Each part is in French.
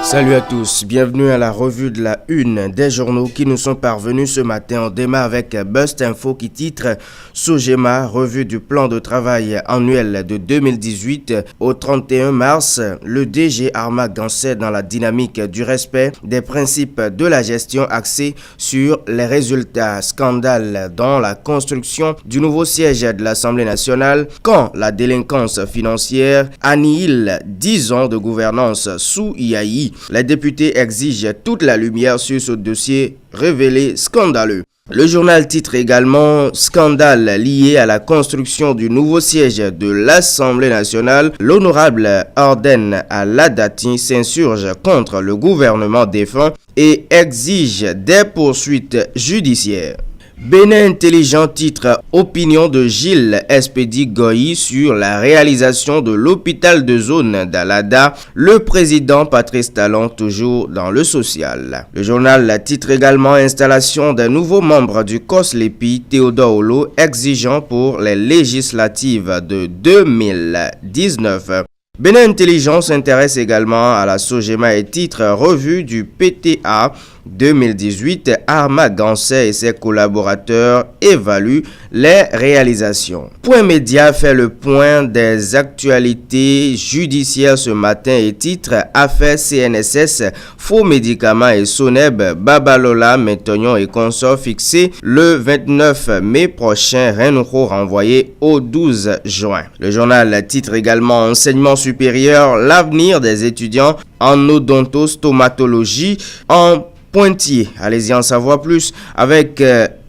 Salut à tous, bienvenue à la revue de la une des journaux qui nous sont parvenus ce matin. On démarre avec Bust Info qui titre Sogema, revue du plan de travail annuel de 2018 au 31 mars. Le DG Arma Gansé dans la dynamique du respect des principes de la gestion axée sur les résultats. Scandale dans la construction du nouveau siège de l'Assemblée nationale quand la délinquance financière annihile 10 ans de gouvernance sous IAI. Les députés exigent toute la lumière sur ce dossier révélé scandaleux. Le journal titre également « Scandale lié à la construction du nouveau siège de l'Assemblée nationale. L'honorable Orden Aladati s'insurge contre le gouvernement défunt et exige des poursuites judiciaires. » Bénin Intelligent titre Opinion de Gilles Espédi Goyi sur la réalisation de l'hôpital de zone d'Alada. Le président Patrice Talon toujours dans le social. Le journal titre également Installation d'un nouveau membre du COSLEPI, Théodore Olo, exigeant pour les législatives de 2019. Bénin Intelligent s'intéresse également à la Sogema et titre Revue du PTA 2018, Arma Gansé et ses collaborateurs évaluent les réalisations. Point Média fait le point des actualités judiciaires ce matin et titre Affaire CNSS, faux médicaments et Soneb, Babalola, Métognon et consorts fixés le 29 mai prochain, Renouveau renvoyé au 12 juin. Le journal titre également Enseignement supérieur, l'avenir des étudiants en odontostomatologie en Pointier. Allez-y en savoir plus avec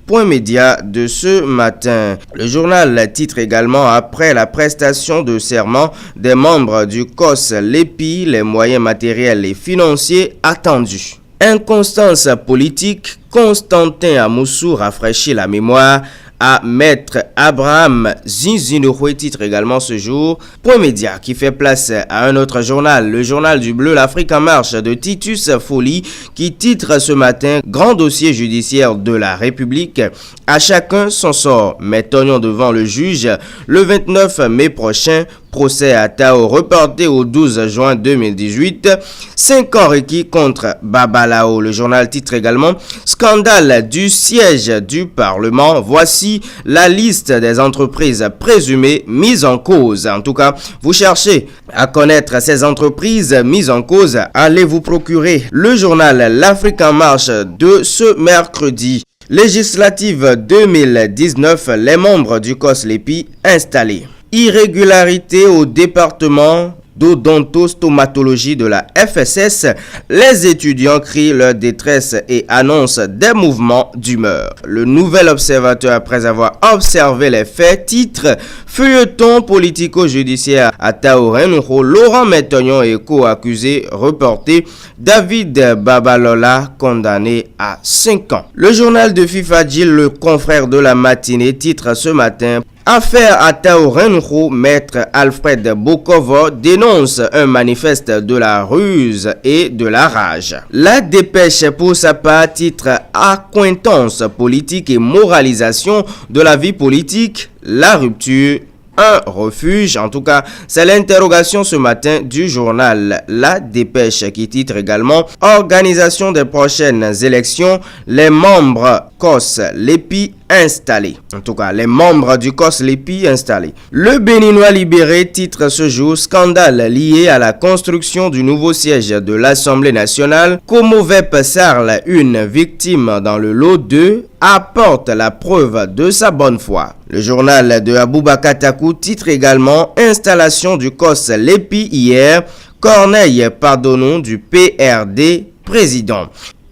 Point Média de ce matin. Le journal titre également Après la prestation de serment des membres du COSLEPI, les moyens matériels et financiers attendus. Inconstance politique, Constantin Amoussou rafraîchit la mémoire à Maître Abraham Zinzinoué, titre également ce jour. Point Média qui fait place à un autre journal, le journal du Bleu, l'Afrique en marche de Titus Folly, qui titre ce matin Grand dossier judiciaire de la République. À chacun son sort. Métognon devant le juge le 29 mai prochain. Procès à Tao reporté au 12 juin 2018. 5 ans requis contre Babalao. Le journal titre également Scandale du siège du Parlement. Voici la liste des entreprises présumées mises en cause. En tout cas, vous cherchez à connaître ces entreprises mises en cause. Allez vous procurer le journal L'Afrique en marche de ce mercredi. Législative 2019, les membres du COSLEPI installés. Irrégularité au département d'odontostomatologie de la FSS, les étudiants crient leur détresse et annoncent des mouvements d'humeur. Le Nouvel Observateur, après avoir observé les faits, titre Feuilleton politico-judiciaire à Taorenouho, Laurent Métognon est co-accusé reporté, David Babalola condamné à 5 ans. Le journal de Fifadjil, le confrère de la matinée, titre ce matin Affaire à Taorenouho, Maître Alfred Bokovo dénonce un manifeste de la ruse et de la rage. La Dépêche pour sa part titre Accointance politique et moralisation de la vie politique, la rupture. Un refuge, en tout cas, c'est l'interrogation ce matin du journal La Dépêche qui titre également Organisation des prochaines élections, les membres COSLEPI installés. En tout cas, les membres du COSLEPI installés. Le Béninois libéré titre ce jour Scandale lié à la construction du nouveau siège de l'Assemblée nationale. Komovep Sarl, une victime dans le lot 2, apporte la preuve de sa bonne foi. Le journal de Aboubakar Takou titre également Installation du COSLEPI hier, Corneille Pardonon du PRD président.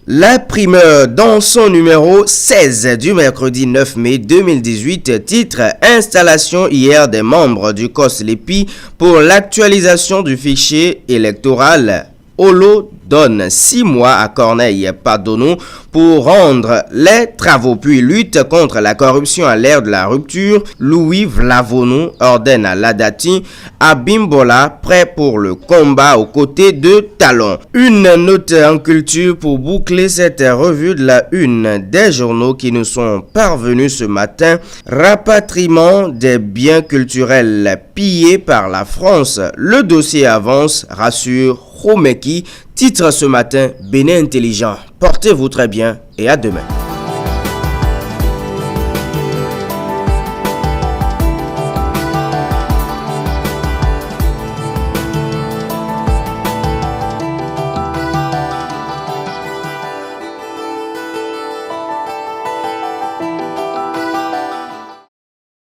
La primeur dans son numéro 16 du mercredi 9 mai 2018 titre Installation hier des membres du COSLEPI pour l'actualisation du fichier électoral. Olo donne 6 mois à Corneille Pardonon pour rendre les travaux puis lutte contre la corruption à l'ère de la rupture. Louis Vlavonou ordonne à Ladati à Bimbola prêt pour le combat aux côtés de Talon. Une note en culture pour boucler cette revue de la une des journaux qui nous sont parvenus ce matin. Rapatriement des biens culturels pillés par la France. Le dossier avance, rassure Romeki. Titre ce matin, Bénin intelligent. Portez-vous très bien et à demain.